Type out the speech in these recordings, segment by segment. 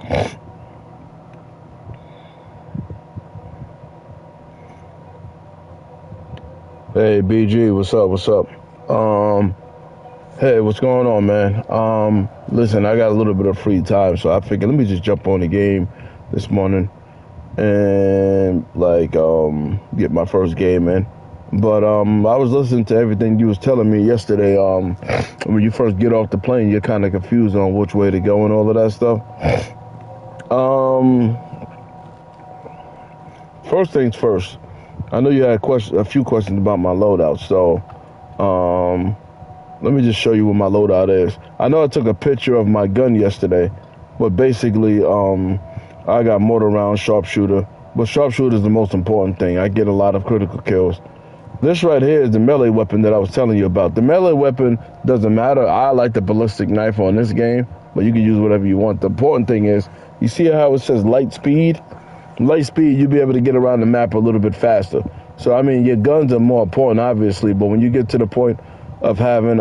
Hey BG, what's up? What's up? Um, hey, what's going on, man? Listen, I got a little bit of free time, so I figured let me just jump on the game this morning and get my first game in. But I was listening to everything you was telling me yesterday. When you first get off the plane, you're kind of confused on which way to go and all of that stuff. Um, First things first. I know you had a few questions about my loadout, so um, let me just show you what my loadout is. I know I took a picture of my gun yesterday, but basically, I got mortar round, sharpshooter. But sharpshooter is the most important thing. I get a lot of critical kills. This right here is the melee weapon that I was telling you about. The melee weapon doesn't matter. I like the ballistic knife on this game, but you can use whatever you want. The important thing is, you see how it says light speed? Light speed, you'll be able to get around the map a little bit faster. So, I mean, your guns are more important, obviously, but when you get to the point of having,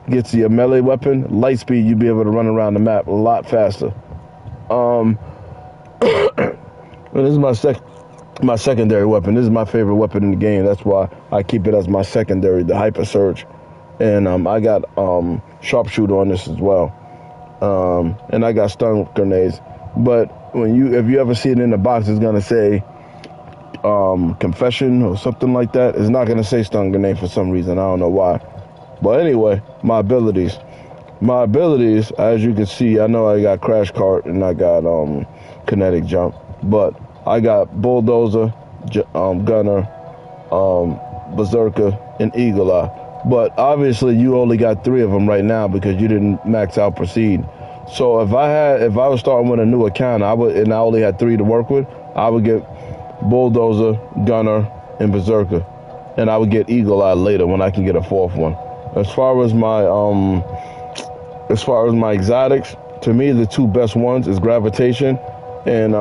get to your melee weapon, light speed, you'll be able to run around the map a lot faster. This is my secondary weapon. This is my favorite weapon in the game. That's why I keep it as my secondary, the hyper surge. And I got sharpshooter on this as well. And I got stun grenades. But if you ever see it in the box, it's gonna say confession or something like that. It's not gonna say stun grenade for some reason. I don't know why. But anyway, my abilities. My abilities, as you can see, I know I got crash cart and I got kinetic jump, but I got bulldozer, gunner, berserker, and eagle eye. But obviously, you only got 3 of them right now because you didn't max out proceed. So if I was starting with a new account, and I only had 3 to work with, I would get bulldozer, gunner, and berserker, and I would get eagle eye later when I can get a 4th one. As far as my exotics, to me the 2 best ones is gravitation and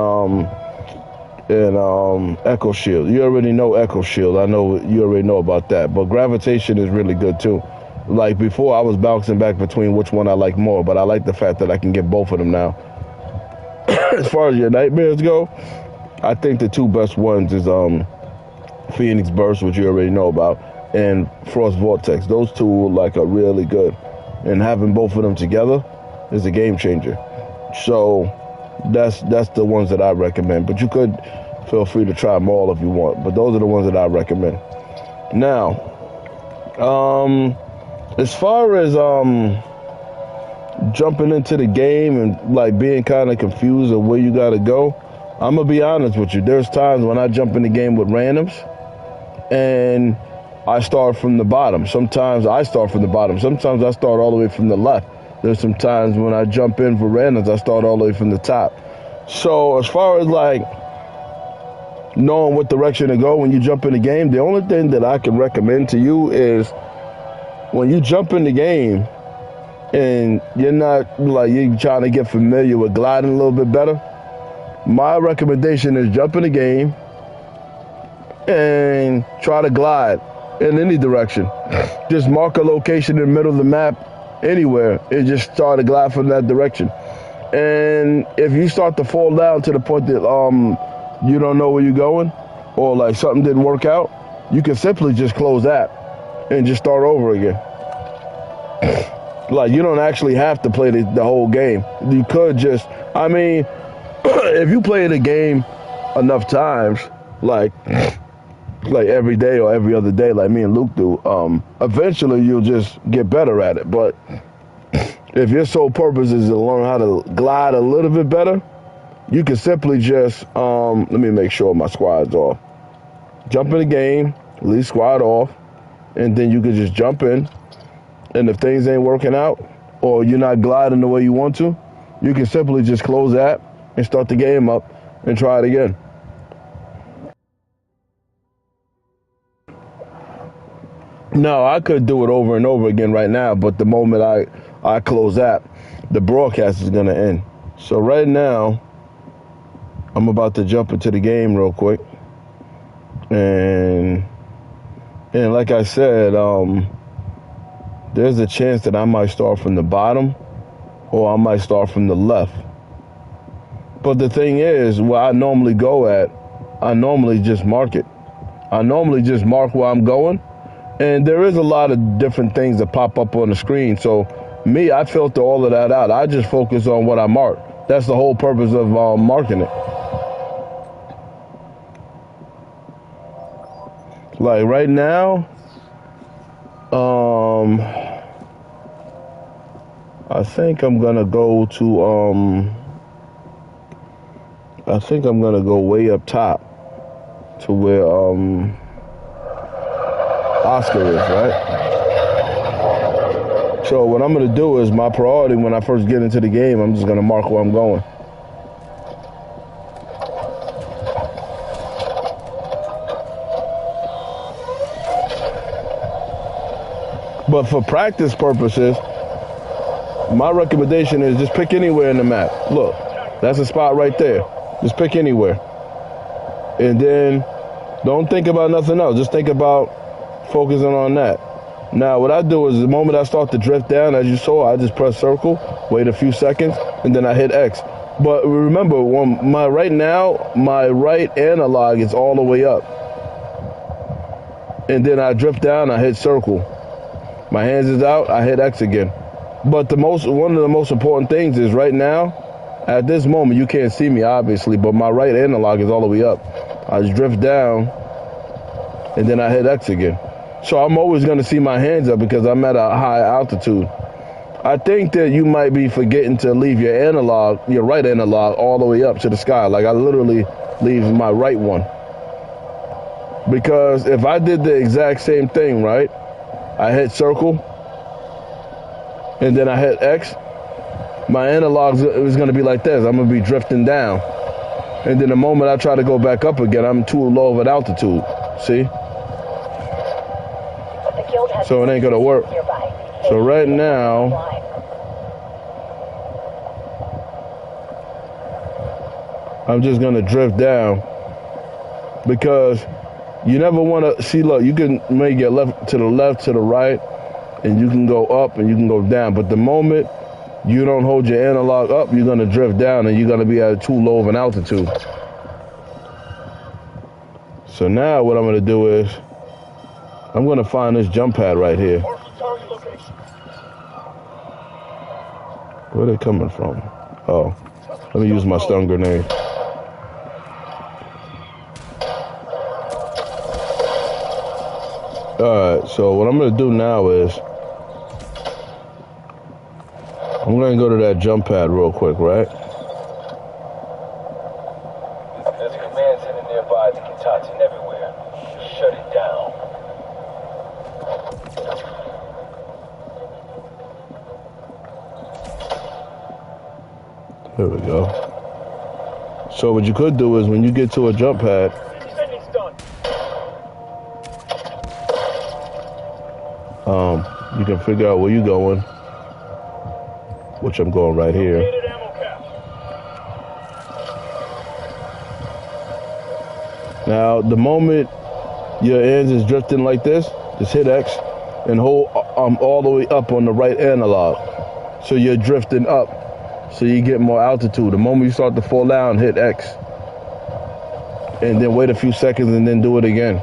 echo shield. You already know echo shield. I know you already know about that, but gravitation is really good too. Like before, I was bouncing back between which one I like more, but I like the fact that I can get both of them now. As far as your nightmares go, I think the 2 best ones is Phoenix Burst, which you already know about, and Frost Vortex. Those 2 are really good, and having both of them together is a game changer. So that's the ones that I recommend. But you could feel free to try them all if you want. But those are the ones that I recommend. Now, as far as jumping into the game and being kind of confused of where you gotta go, I'm gonna be honest with you. There's times when I jump in the game with randoms and I start from the bottom. Sometimes I start from the bottom. Sometimes I start all the way from the left. There's some times when I jump in for randoms, I start all the way from the top. So as far as knowing what direction to go when you jump in the game, the only thing that I can recommend to you is when you jump in the game and you're not you're trying to get familiar with gliding a little bit better, my recommendation is jump in the game and try to glide in any direction. Just mark a location in the middle of the map anywhere and just start to glide from that direction. And if you start to fall down to the point that you don't know where you're going, or something didn't work out, you can simply just close that and just start over again. You don't actually have to play the whole game. You could just, if you play the game enough times, every day or every other day, like me and Luke do, eventually you'll just get better at it. But if your sole purpose is to learn how to glide a little bit better, you can simply just, let me make sure my squad's off. Jump in the game, leave squad off, and then you can just jump in. And if things ain't working out, or you're not gliding the way you want to, you can simply just close that and start the game up and try it again. No, I could do it over and over again right now, but the moment I close that, the broadcast is going to end. So right now, I'm about to jump into the game real quick. And like I said, there's a chance that I might start from the bottom or I might start from the left. But the thing is, where I normally go at, I normally just mark it. I normally just mark where I'm going. And there is a lot of different things that pop up on the screen. So me, I filter all of that out. I just focus on what I mark. That's the whole purpose of marking it. Like right now, I think I'm gonna go to I think I'm gonna go way up top to where Oscar is, right? So what I'm gonna do is my priority when I first get into the game, I'm just gonna mark where I'm going. But for practice purposes, my recommendation is just pick anywhere in the map. Look, that's a spot right there. Just pick anywhere. And then don't think about nothing else. Just think about focusing on that. Now, what I do is the moment I start to drift down, as you saw, I just press circle, wait a few seconds, and then I hit X. But remember, right now, my right analog is all the way up. And then I drift down, I hit circle. My hands is out, I hit X again. But one of the most important things is right now, at this moment, you can't see me, obviously, but my right analog is all the way up. I just drift down, and then I hit X again. So I'm always going to see my hands up because I'm at a high altitude. I think that you might be forgetting to leave your right analog, all the way up to the sky. Like I literally leave my right one. Because if I did the exact same thing, right? I hit circle, and then I hit X. My analog is going to be like this. I'm going to be drifting down. And then the moment I try to go back up again, I'm too low of an altitude. See? So it ain't going to work. So right now, I'm just going to drift down because you never want to see, look, you can make get left, to the right, and you can go up and you can go down. But the moment you don't hold your analog up, you're going to drift down and you're going to be at too low of an altitude. So now what I'm going to do is I'm going to find this jump pad right here. Where are they coming from? Oh, let me use my stun grenade. Alright, so what I'm going to do now is I'm going to go to that jump pad real quick, right? There's a command center nearby that can touch it everywhere. Shut it down. There we go. So what you could do is when you get to a jump pad, you can figure out where you're going, which I'm going right here. Now, the moment your hands is drifting like this, just hit X and hold all the way up on the right analog. So you're drifting up, so you get more altitude. The moment you start to fall down, hit X. And then wait a few seconds and then do it again.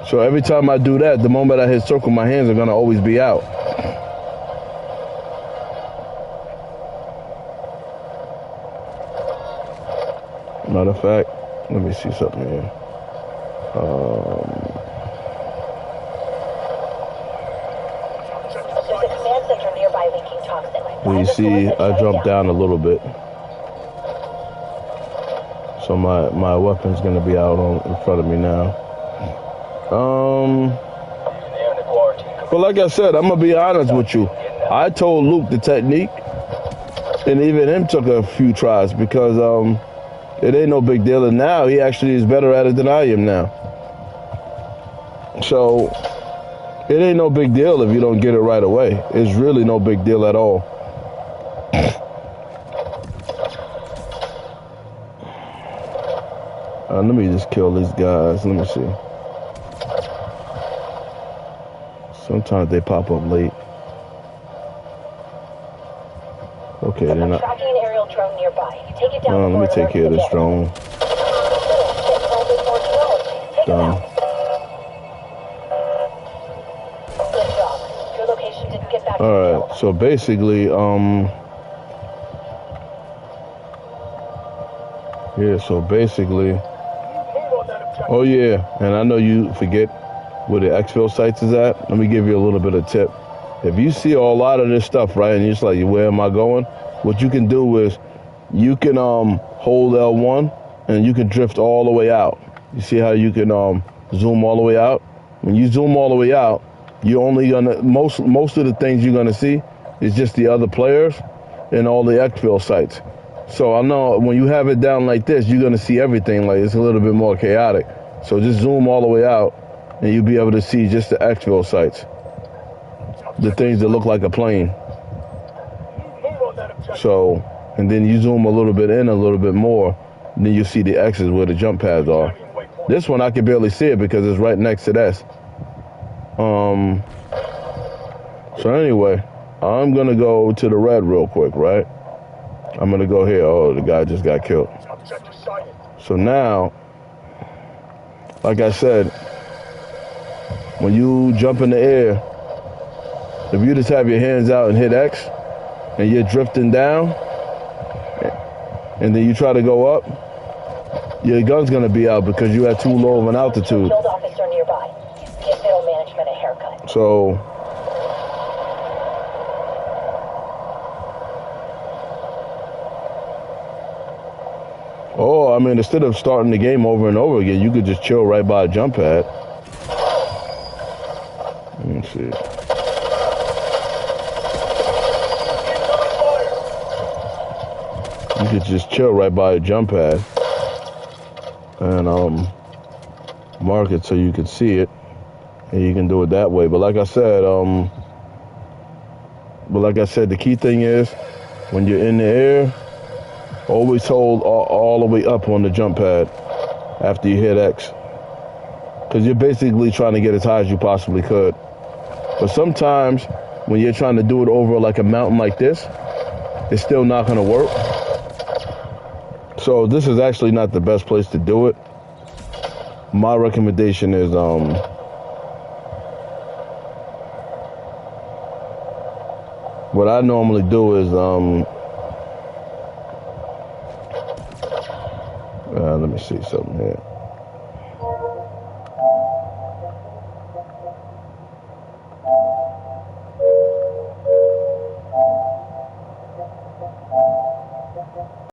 So every time I do that, the moment I hit circle, my hands are gonna always be out. Matter of fact, let me see something here. You see, I jumped down a little bit. So my weapon's gonna be out in front of me now. But like I said, I'm gonna be honest with you. I told Luke the technique, and even him took a few tries because it ain't no big deal. And now he actually is better at it than I am now. So it ain't no big deal if you don't get it right away. It's really no big deal at all. Let me just kill these guys. Let me see. Sometimes they pop up late. Okay, then I'm tracking an aerial drone nearby. You take it down. let me take care of this drone. Done. Good job. Your location didn't get back. All right. So basically, yeah. So basically, oh yeah. And I know you forget where the exfil sites is at. Let me give you a little bit of tip. If you see a lot of this stuff, right, and you're just like, where am I going? What you can do is you can hold L1 and you can drift all the way out. You see how you can zoom all the way out? When you zoom all the way out, you're only gonna most of the things you're gonna see is just the other players and all the exfil sites. So I know when you have it down like this, you're gonna see everything. Like it's a little bit more chaotic. So just zoom all the way out, and you'll be able to see just the exfil sites, the things that look like a plane. So, and then you zoom a little bit in, a little bit more, and then you see the X's where the jump pads are. This one I can barely see it because it's right next to this. So anyway, I'm gonna go to the red real quick, right? I'm gonna go here. Oh, the guy just got killed. So now, like I said, when you jump in the air, if you just have your hands out and hit X, and you're drifting down, and then you try to go up, your gun's gonna be out because you had too low of an altitude. Field officer nearby. Give middle management a haircut. So, I mean, instead of starting the game over and over again, you could just chill right by a jump pad. Let me see. You could just chill right by a jump pad and mark it so you can see it, and you can do it that way. But like I said, the key thing is when you're in the air, always hold all the way up on the jump pad after you hit X, because you're basically trying to get as high as you possibly could. But sometimes when you're trying to do it over like a mountain like this, it's still not going to work. So this is actually not the best place to do it. My recommendation is what I normally do is let me see something here.